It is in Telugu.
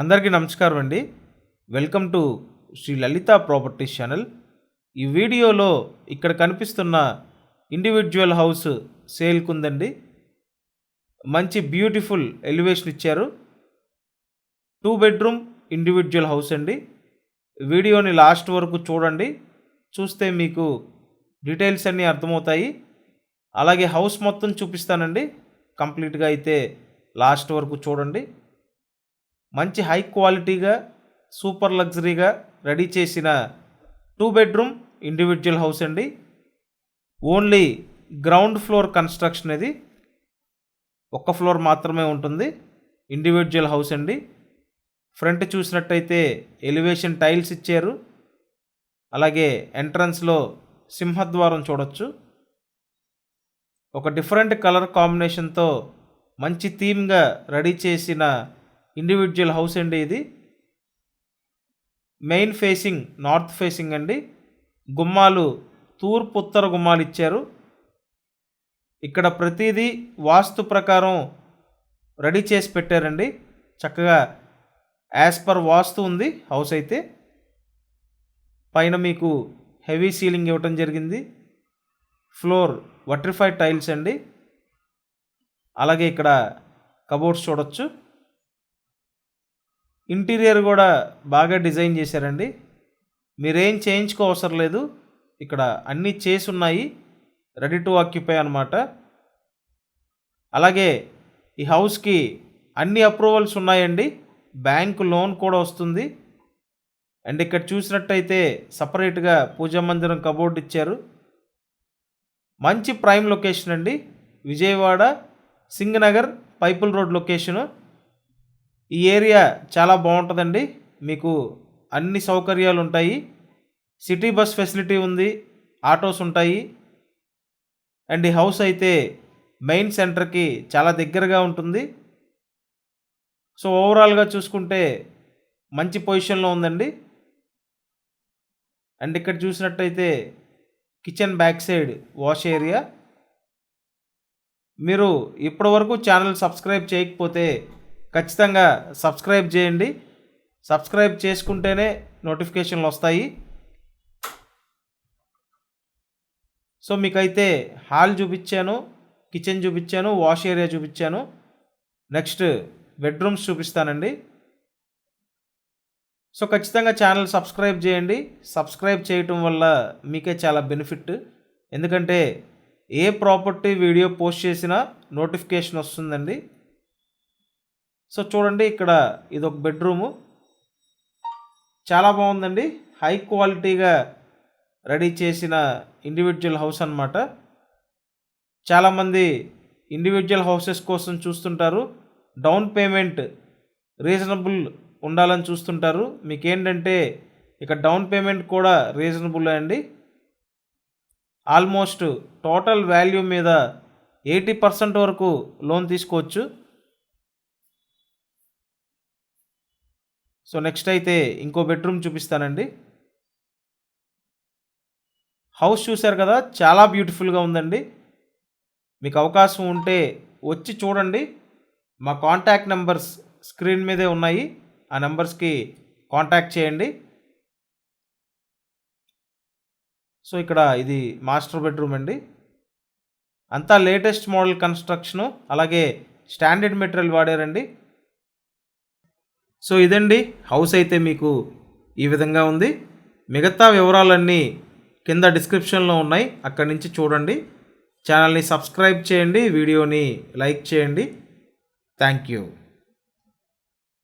అందరికీ నమస్కారం అండి. Welcome to Sri Lalitha Properties channel. ఈ వీడియోలో ఇక్కడ కనిపిస్తున్న ఇండివిజువల్ హౌస్ సేల్కి ఉందండి. మంచి బ్యూటిఫుల్ ఎలివేషన్ ఇచ్చారు. 2 బెడ్రూమ్ ఇండివిజువల్ హౌస్ అండి. వీడియోని లాస్ట్ వరకు చూడండి. చూస్తే మీకు డీటెయిల్స్ అన్నీ అర్థమవుతాయి. అలాగే హౌస్ మొత్తం చూపిస్తానండి. కంప్లీట్గా అయితే లాస్ట్ వరకు చూడండి. మంచి హై క్వాలిటీగా సూపర్ లగ్జరీగా రెడీ చేసిన 2 బెడ్రూమ్ ఇండివిజువల్ హౌస్ అండి. ఓన్లీ గ్రౌండ్ ఫ్లోర్ కన్స్ట్రక్షన్ ఇది. ఒక్క ఫ్లోర్ మాత్రమే ఉంటుంది. ఇండివిజువల్ హౌస్ అండి. ఫ్రంట్ చూసినట్టయితే ఎలివేషన్ టైల్స్ ఇచ్చారు. అలాగే ఎంట్రన్స్లో సింహద్వారం చూడొచ్చు. ఒక డిఫరెంట్ కలర్ కాంబినేషన్తో మంచి థీమ్గా రెడీ చేసిన ఇండివిజువల్ హౌస్ అండి ఇది. మెయిన్ ఫేసింగ్ నార్త్ ఫేసింగ్ అండి. గుమ్మాలు తూర్పు ఉత్తర గుమ్మాలు ఇచ్చారు. ఇక్కడ ప్రతిదీ వాస్తు ప్రకారం రెడీ చేసి పెట్టారండి. చక్కగా యాజ్ పర్ వాస్తు ఉంది హౌస్ అయితే. పైన మీకు హెవీ సీలింగ్ ఇవ్వటం జరిగింది. ఫ్లోర్ వట్రిఫైడ్ టైల్స్ అండి. అలాగే ఇక్కడ కబోర్డ్స్ చూడొచ్చు. ఇంటీరియర్ కూడా బాగా డిజైన్ చేశారండి. మీరేం చేయించుకో అవసరం లేదు. ఇక్కడ అన్నీ చేసి ఉన్నాయి. రెడీ టు ఆక్యుపై అన్నమాట. అలాగే ఈ హౌస్కి అన్ని అప్రూవల్స్ ఉన్నాయండి. బ్యాంకు లోన్ కూడా వస్తుంది. అండ్ ఇక్కడ చూసినట్టయితే సపరేట్గా పూజా మందిరం కబోర్డ్ ఇచ్చారు. మంచి ప్రైమ్ లొకేషన్ అండి. Vijayawada Singh Nagar Pipula road location. ఈ ఏరియా చాలా బాగుంటుందండి. మీకు అన్ని సౌకర్యాలు ఉంటాయి. సిటీ బస్ ఫెసిలిటీ ఉంది. ఆటోస్ ఉంటాయి. అండ్ ఈ హౌస్ అయితే మెయిన్ సెంటర్కి చాలా దగ్గరగా ఉంటుంది. సో ఓవరాల్గా చూసుకుంటే మంచి పొజిషన్లో ఉందండి. అండ్ ఇక్కడ చూసినట్టయితే kitchen back side wash area. మీరు ఇప్పటివరకు ఛానల్ సబ్స్క్రైబ్ చేయకపోతే ఖచ్చితంగా సబ్స్క్రైబ్ చేయండి. సబ్స్క్రైబ్ చేసుకుంటేనే నోటిఫికేషన్లు వస్తాయి. సో మీకైతే హాల్ చూపించాను, కిచెన్ చూపించాను, వాష్ ఏరియా చూపించాను. నెక్స్ట్ బెడ్రూమ్స్ చూపిస్తానండి. సో ఖచ్చితంగా ఛానల్ సబ్స్క్రైబ్ చేయండి. సబ్స్క్రైబ్ చేయటం వల్ల మీకే చాలా బెనిఫిట్. ఎందుకంటే ఏ ప్రాపర్టీ వీడియో పోస్ట్ చేసినా నోటిఫికేషన్ వస్తుందండి. సో చూడండి, ఇక్కడ ఇది ఒక బెడ్రూము. చాలా బాగుందండి. హై క్వాలిటీగా రెడీ చేసిన ఇండివిజువల్ హౌస్ అన్నమాట. చాలామంది ఇండివిజువల్ హౌసెస్ కోసం చూస్తుంటారు. డౌన్ పేమెంట్ రీజనబుల్ ఉండాలని చూస్తుంటారు. మీకేంటంటే ఇక డౌన్ పేమెంట్ కూడా రీజనబుల్ అండి. ఆల్మోస్ట్ టోటల్ వాల్యూ మీద 80% వరకు లోన్ తీసుకోవచ్చు. సో నెక్స్ట్ అయితే ఇంకో బెడ్రూమ్ చూపిస్తానండి. హౌస్ చూశారు కదా, చాలా బ్యూటిఫుల్గా ఉందండి. మీకు అవకాశం ఉంటే వచ్చి చూడండి. మా కాంటాక్ట్ నెంబర్స్ స్క్రీన్ మీదే ఉన్నాయి. ఆ నెంబర్స్కి కాంటాక్ట్ చేయండి. సో ఇక్కడ ఇది మాస్టర్ బెడ్రూమ్ అండి. అంతా లేటెస్ట్ మోడల్ కన్స్ట్రక్షను, అలాగే స్టాండర్డ్ మెటీరియల్ వాడారండి. సో ఇదండి హౌస్ అయితే మీకు ఈ విధంగా ఉంది. మిగతా వివరాలన్నీ కింద డిస్క్రిప్షన్లో ఉన్నాయి. అక్కడి నుంచి చూడండి. ఛానల్ని సబ్స్క్రైబ్ చేయండి. వీడియోని లైక్ చేయండి. Thank you.